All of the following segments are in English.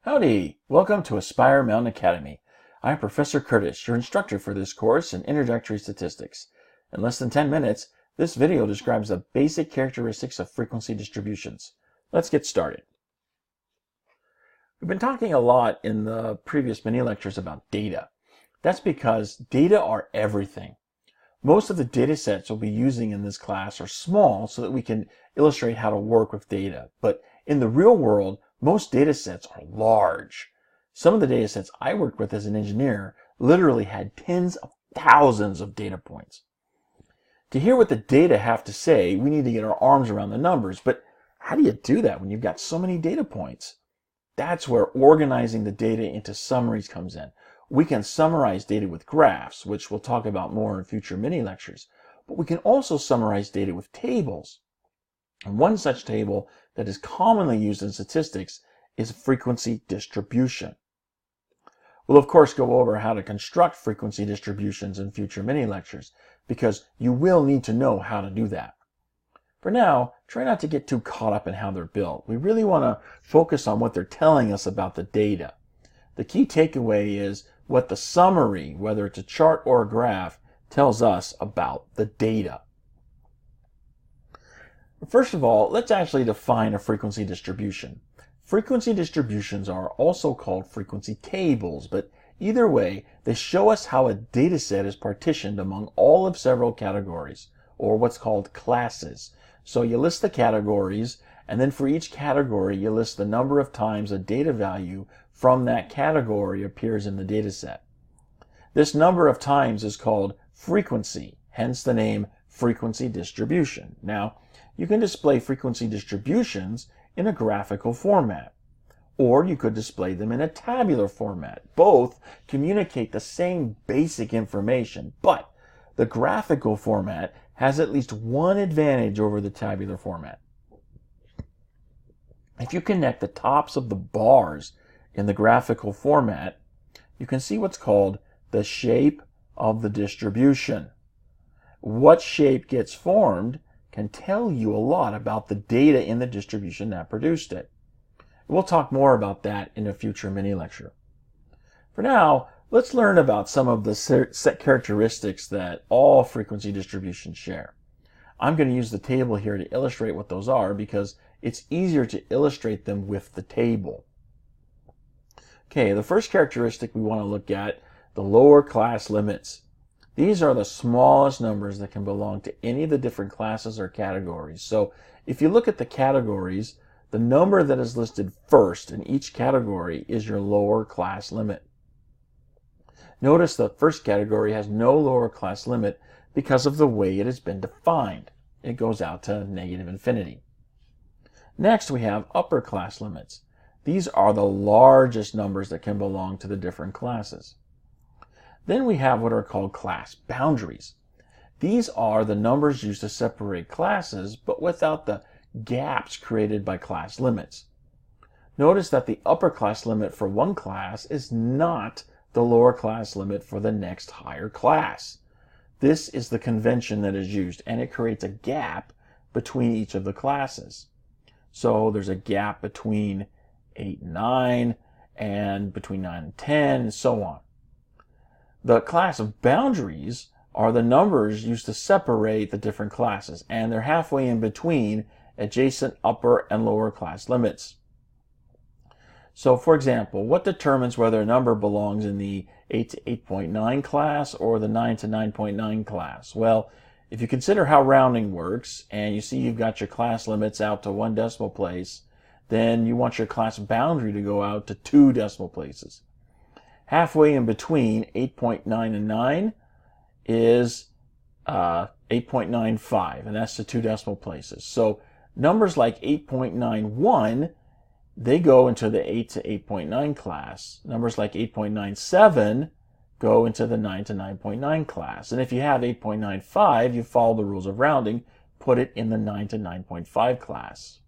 Howdy! Welcome to Aspire Mountain Academy. I'm Professor Curtis, your instructor for this course in Introductory Statistics. In less than 10 minutes, this video describes the basic characteristics of frequency distributions. Let's get started. We've been talking a lot in the previous mini lectures about data. That's because data are everything. Most of the data sets we'll be using in this class are small so that we can illustrate how to work with data. But in the real world, most data sets are large. Some of the data sets I worked with as an engineer literally had tens of thousands of data points. To hear what the data have to say, we need to get our arms around the numbers. But how do you do that when you've got so many data points? That's where organizing the data into summaries comes in. We can summarize data with graphs, which we'll talk about more in future mini lectures, but we can also summarize data with tables. And one such table that is commonly used in statistics is frequency distribution. We'll of course go over how to construct frequency distributions in future mini lectures, because you will need to know how to do that. For now, try not to get too caught up in how they're built. We really want to focus on what they're telling us about the data. The key takeaway is what the summary, whether it's a chart or a graph, tells us about the data. First of all, let's actually define a frequency distribution. Frequency distributions are also called frequency tables, but either way, they show us how a data set is partitioned among all of several categories, or what's called classes. So you list the categories, and then for each category, you list the number of times a data value from that category appears in the data set. This number of times is called frequency, hence the name frequency distribution. Now, you can display frequency distributions in a graphical format, or you could display them in a tabular format. Both communicate the same basic information, but the graphical format has at least one advantage over the tabular format. If you connect the tops of the bars in the graphical format, you can see what's called the shape of the distribution. What shape gets formed can tell you a lot about the data in the distribution that produced it. We'll talk more about that in a future mini lecture. For now, let's learn about some of the set characteristics that all frequency distributions share. I'm going to use the table here to illustrate what those are because it's easier to illustrate them with the table. Okay, the first characteristic we want to look at, the lower class limits. These are the smallest numbers that can belong to any of the different classes or categories. So if you look at the categories, the number that is listed first in each category is your lower class limit. Notice the first category has no lower class limit because of the way it has been defined. It goes out to negative infinity. Next, we have upper class limits. These are the largest numbers that can belong to the different classes. Then we have what are called class boundaries. These are the numbers used to separate classes, but without the gaps created by class limits. Notice that the upper class limit for one class is not the lower class limit for the next higher class. This is the convention that is used, and it creates a gap between each of the classes. So there's a gap between 8 and 9, and between 9 and 10, and so on. The class boundaries are the numbers used to separate the different classes, and they're halfway in between adjacent upper and lower class limits. So, for example, what determines whether a number belongs in the 8 to 8.9 class or the 9 to 9.9 class? Well, if you consider how rounding works, and you see you've got your class limits out to 1 decimal place, then you want your class boundary to go out to 2 decimal places. Halfway in between 8.9 and 9 is 8.95, and that's the 2 decimal places. So numbers like 8.91, they go into the 8 to 8.9 class. Numbers like 8.97 go into the 9 to 9.9 class. And if you have 8.95, you follow the rules of rounding, put it in the 9 to 9.5 class.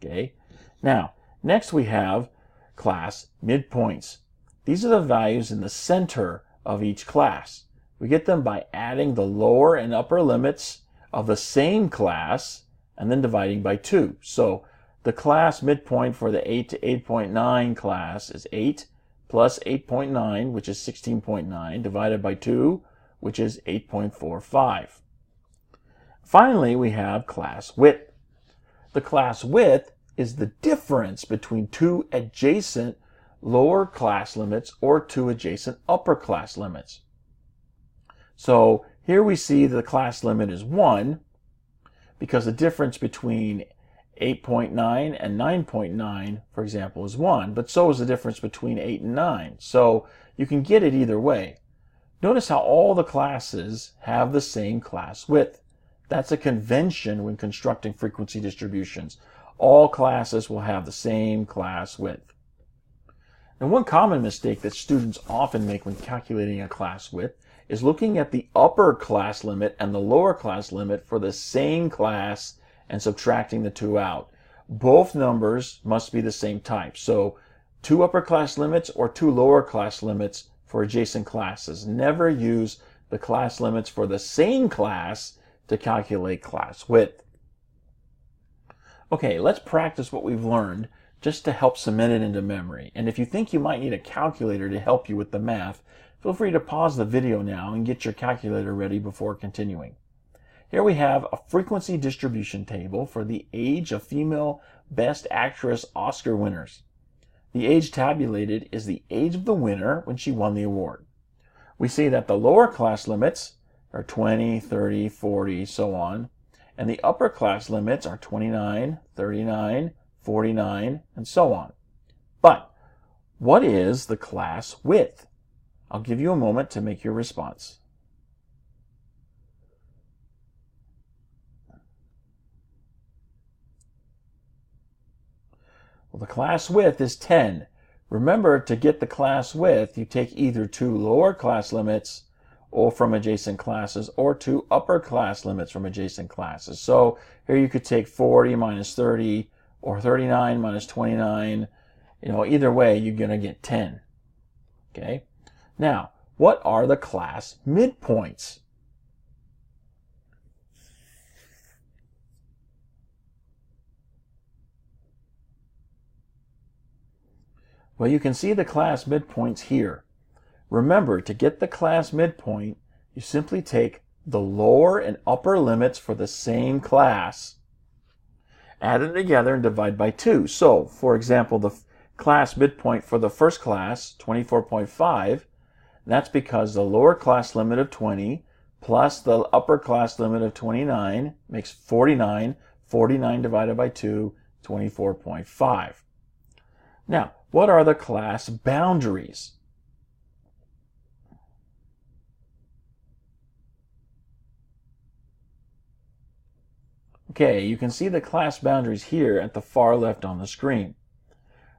Okay. Now, next we have class midpoints. These are the values in the center of each class. We get them by adding the lower and upper limits of the same class and then dividing by 2. So the class midpoint for the 8 to 8.9 class is 8 plus 8.9, which is 16.9, divided by 2, which is 8.45. Finally, we have class width. The class width is the difference between two adjacent lower class limits or two adjacent upper class limits. So here we see the class limit is 1 because the difference between 8.9 and 9.9, for example, is 1, but so is the difference between 8 and 9. So you can get it either way. Notice how all the classes have the same class width. That's a convention when constructing frequency distributions. All classes will have the same class width. Now, one common mistake that students often make when calculating a class width is looking at the upper class limit and the lower class limit for the same class and subtracting the two out. Both numbers must be the same type. So 2 upper class limits or 2 lower class limits for adjacent classes. Never use the class limits for the same class to calculate class width. Okay, let's practice what we've learned just to help cement it into memory. And if you think you might need a calculator to help you with the math, feel free to pause the video now and get your calculator ready before continuing. Here we have a frequency distribution table for the age of female Best Actress Oscar winners. The age tabulated is the age of the winner when she won the award. We see that the lower class limits are 20, 30, 40, so on, and the upper class limits are 29, 39, 49, and so on. But what is the class width? I'll give you a moment to make your response. Well, the class width is 10. Remember, to get the class width, you take either 2 lower class limits or from adjacent classes or 2 upper class limits from adjacent classes. So here you could take 40 minus 30 or 39 minus 29. Either way, you're going to get 10. Okay? Now, what are the class midpoints? Well, you can see the class midpoints here. Remember, to get the class midpoint, you simply take the lower and upper limits for the same class, add them together, and divide by 2. So, for example, the class midpoint for the first class, 24.5, that's because the lower class limit of 20 plus the upper class limit of 29 makes 49. 49 divided by 2, 24.5. Now, what are the class boundaries? Okay, you can see the class boundaries here at the far left on the screen.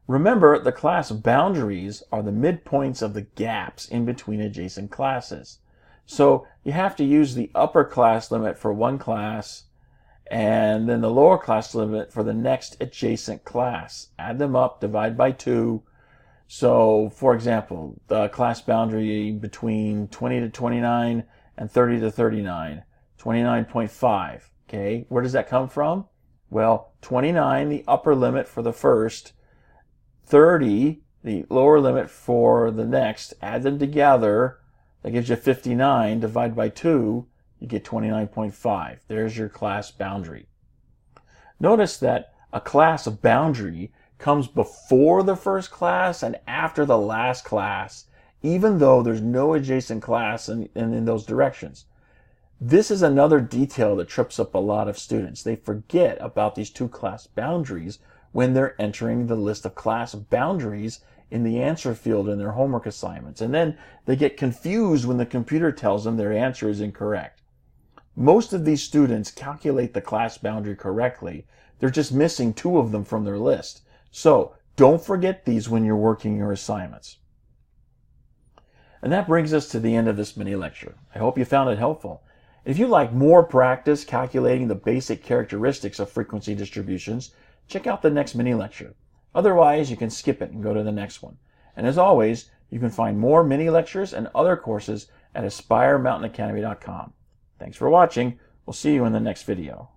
Remember, the class boundaries are the midpoints of the gaps in between adjacent classes. So you have to use the upper class limit for one class and then the lower class limit for the next adjacent class. Add them up, divide by 2. So, for example, the class boundary between 20 to 29 and 30 to 39, 29.5. Okay, where does that come from? Well, 29, the upper limit for the first, 30, the lower limit for the next. Add them together, that gives you 59. Divide by 2, you get 29.5. There's your class boundary. Notice that a class boundary comes before the first class and after the last class, even though there's no adjacent class in those directions. This is another detail that trips up a lot of students. They forget about these 2 class boundaries when they're entering the list of class boundaries in the answer field in their homework assignments. And then they get confused when the computer tells them their answer is incorrect. Most of these students calculate the class boundary correctly. They're just missing 2 of them from their list. So don't forget these when you're working your assignments. And that brings us to the end of this mini lecture. I hope you found it helpful. If you'd like more practice calculating the basic characteristics of frequency distributions, check out the next mini lecture. Otherwise, you can skip it and go to the next one. And as always, you can find more mini lectures and other courses at AspireMountainAcademy.com. Thanks for watching. We'll see you in the next video.